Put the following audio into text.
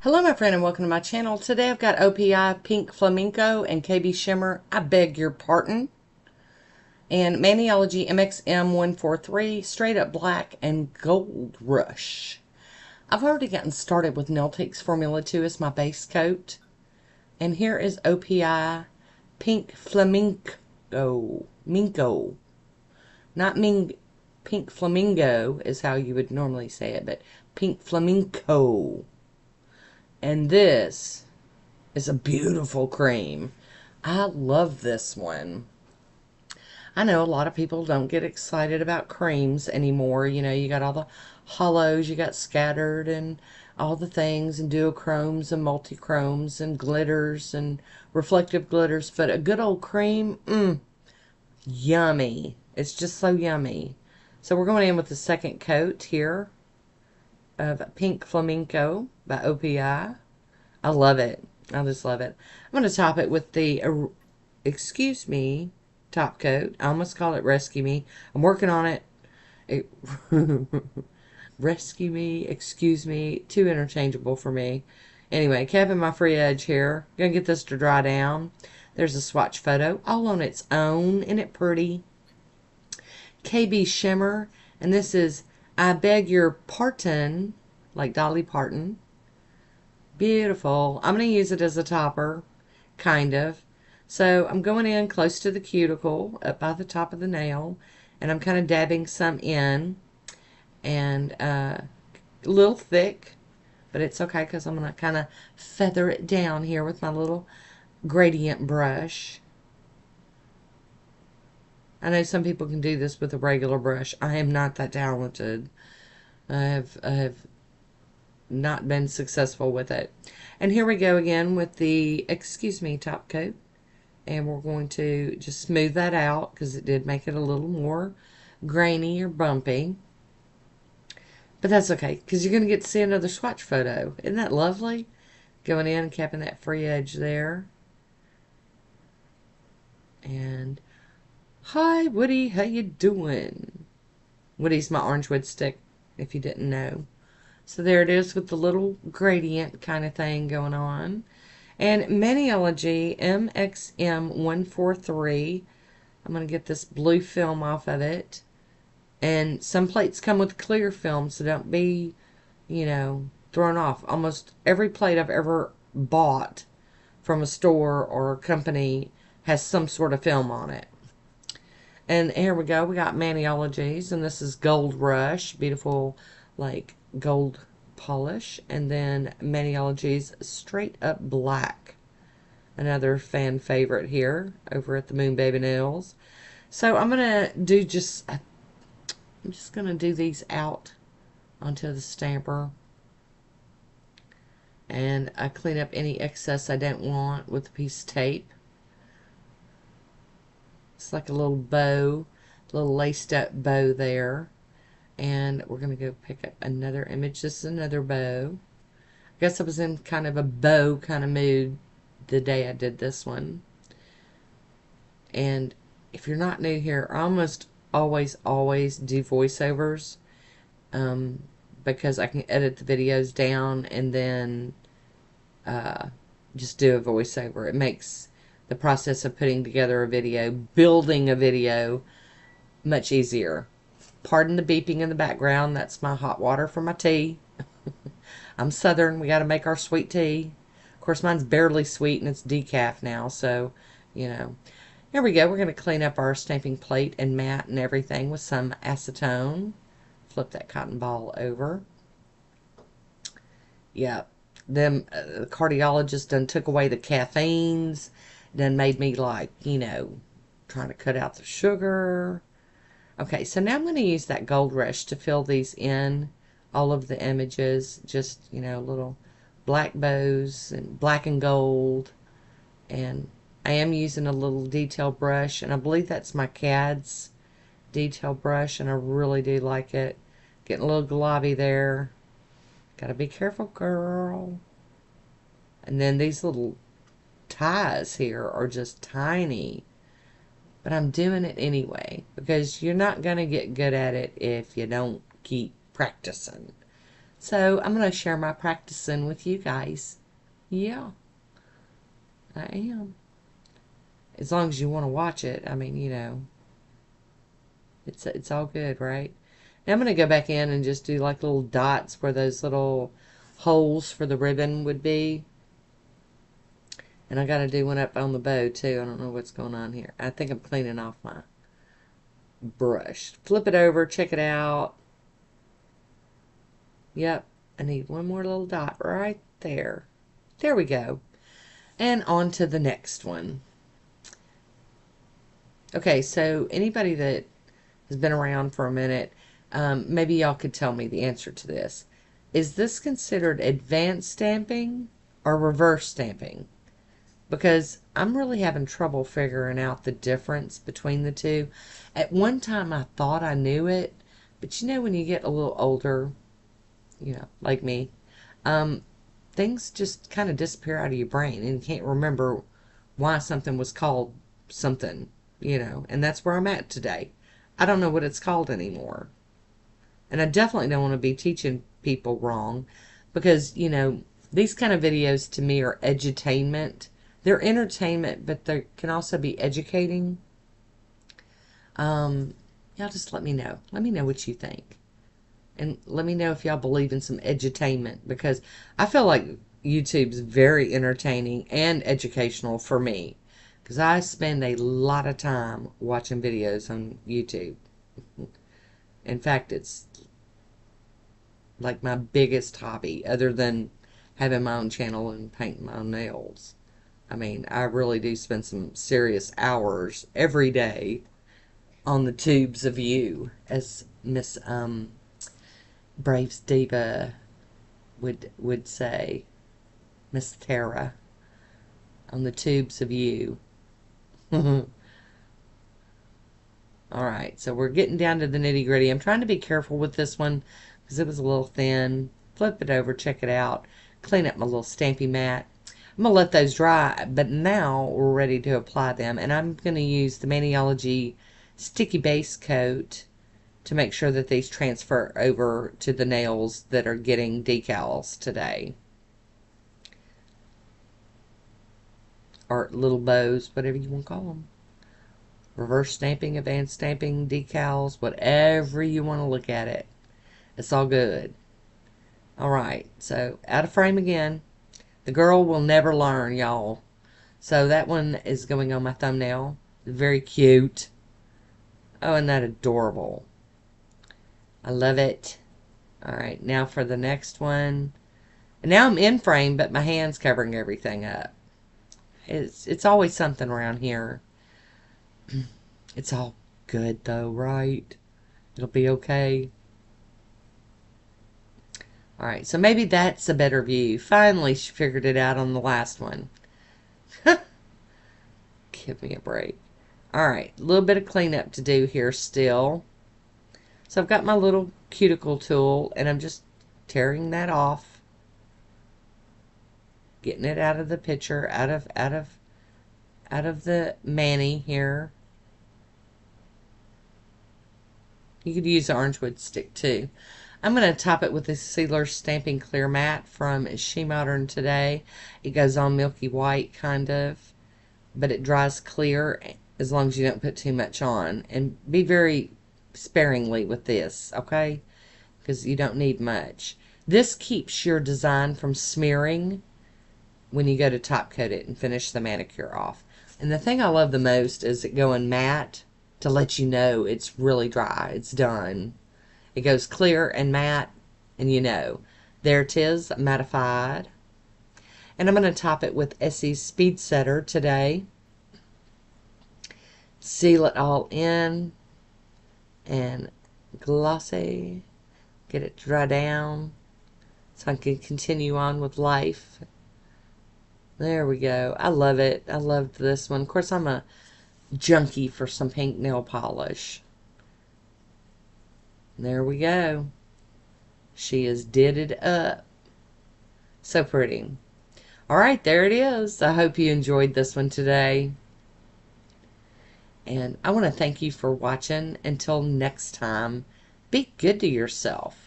Hello my friend and welcome to my channel. Today I've got OPI, Pink Flamenco, and KB Shimmer, I beg your pardon, and Maniology MXM143, Straight Up Black, and Gold Rush. I've already gotten started with Nailtech's Formula 2 as my base coat. And here is OPI, Pink Flamenco. Minko. Not Pink Flamingo is how you would normally say it, but Pink Flamenco. And this is a beautiful cream. I love this one. I know a lot of people don't get excited about creams anymore. You know, you got all the hollows, you got scattered and all the things, and duochromes and multichromes and glitters and reflective glitters. But a good old cream, yummy. It's just so yummy. So we're going in with the second coat here of Pink Flamenco by OPI. I love it. I just love it. I'm going to top it with the, excuse me, top coat. I almost call it Rescue Me. I'm working on it. Rescue Me, excuse me, too interchangeable for me. Anyway, capping my free edge here. Gonna get this to dry down. There's a swatch photo all on its own. Isn't it pretty? KB Shimmer, and this is I Beg Your Parton, like Dolly Parton. Beautiful. I'm going to use it as a topper, kind of. So I'm going in close to the cuticle, up by the top of the nail, and I'm kind of dabbing some in, and a little thick, but it's okay because I'm going to kind of feather it down here with my little gradient brush. I know some people can do this with a regular brush. I am not that talented. I have not been successful with it. And here we go again with the excuse me top coat, and we're going to just smooth that out because it did make it a little more grainy or bumpy, but that's okay because you're going to get to see another swatch photo. Isn't that lovely? Going in and capping that free edge there. And hi Woody, how you doing? Woody's my orange wood stick, if you didn't know. So there it is with the little gradient kind of thing going on. And Maniology MXM143. I'm going to get this blue film off of it. And some plates come with clear film, so don't be, you know, thrown off. Almost every plate I've ever bought from a store or a company has some sort of film on it. And here we go. We got Maniologies, and this is Gold Rush. Beautiful, like, gold polish. And then Maniology's Straight Up Black. Another fan favorite here over at the Moon Baby Nails. So I'm going to do I'm just going to do these out onto the stamper. And I clean up any excess I don't want with a piece of tape. It's like a little bow, a little laced up bow there. And we're going to go pick up another image. This is another bow. I guess I was in kind of a bow kind of mood the day I did this one. And if you're not new here, I almost always do voiceovers. Because I can edit the videos down and then just do a voiceover. It makes the process of putting together a video, building a video, much easier. Pardon the beeping in the background. That's my hot water for my tea. I'm Southern. We got to make our sweet tea. Of course, mine's barely sweet and it's decaf now, so, you know. Here we go. We're going to clean up our stamping plate and mat and everything with some acetone. Flip that cotton ball over. Yeah. The cardiologist done took away the caffeines. Done made me like, you know, trying to cut out the sugar. Okay, so now I'm going to use that Gold Rush to fill these in, all of the images, just, you know, little black bows and black and gold. And I am using a little detail brush, and I believe that's my CAD's detail brush, and I really do like it. Getting a little globby there. Gotta be careful, girl. And then these little ties here are just tiny. But I'm doing it anyway, because you're not going to get good at it if you don't keep practicing. So I'm going to share my practicing with you guys. Yeah, I am. As long as you want to watch it. I mean, you know, it's all good, right? Now I'm going to go back in and just do like little dots where those little holes for the ribbon would be. And I got to do one up on the bow too. I don't know what's going on here. I think I'm cleaning off my brush. Flip it over, check it out. Yep, I need one more little dot right there. There we go. And on to the next one. Okay, so anybody that has been around for a minute, maybe y'all could tell me the answer to this. Is this considered advanced stamping or reverse stamping? Because I'm really having trouble figuring out the difference between the two. At one time I thought I knew it, but you know when you get a little older, you know, like me, things just kind of disappear out of your brain and you can't remember why something was called something, you know, and that's where I'm at today. I don't know what it's called anymore. And I definitely don't want to be teaching people wrong because, you know, these kind of videos to me are edutainment. They're entertainment, but they can also be educating. Y'all just let me know. Let me know what you think. And let me know if y'all believe in some edutainment, because I feel like YouTube's very entertaining and educational for me, because I spend a lot of time watching videos on YouTube. In fact, it's like my biggest hobby other than having my own channel and painting my own nails. I mean, I really do spend some serious hours every day on the tubes of you, as Miss Braves Diva would say, Miss Tara, on the tubes of you. Alright, so we're getting down to the nitty gritty. I'm trying to be careful with this one because it was a little thin. Flip it over, check it out, clean up my little stampy mat. I'm going to let those dry, but now we're ready to apply them. And I'm going to use the Maniology Sticky Base Coat to make sure that these transfer over to the nails that are getting decals today. Or little bows, whatever you want to call them. Reverse stamping, advanced stamping, decals, whatever you want to look at it. It's all good. Alright, so out of frame again. The girl will never learn, y'all. So that one is going on my thumbnail. Very cute. Oh, isn't that adorable? I love it. Alright, now for the next one. And now I'm in frame, but my hand's covering everything up. It's always something around here. It's all good though, right? It'll be okay. Alright, so maybe that's a better view. Finally, she figured it out on the last one. Give me a break. Alright, a little bit of cleanup to do here still. So I've got my little cuticle tool, and I'm just tearing that off. Getting it out of the picture, out of the mani here. You could use the orange wood stick too. I'm going to top it with this Sealer Stamping Clear Matte from Shimmer today. It goes on milky white, kind of, but it dries clear as long as you don't put too much on. And be very sparingly with this, okay? Because you don't need much. This keeps your design from smearing when you go to top coat it and finish the manicure off. And the thing I love the most is it going matte to let you know it's really dry. It's done. It goes clear and matte, and you know. There it is, mattified. And I'm going to top it with Essie's Speed Setter today. Seal it all in. And glossy. Get it to dry down so I can continue on with life. There we go. I love it. I loved this one. Of course, I'm a junkie for some pink nail polish. There we go. She is didded up. So pretty. Alright, there it is. I hope you enjoyed this one today. And I want to thank you for watching. Until next time, be good to yourself.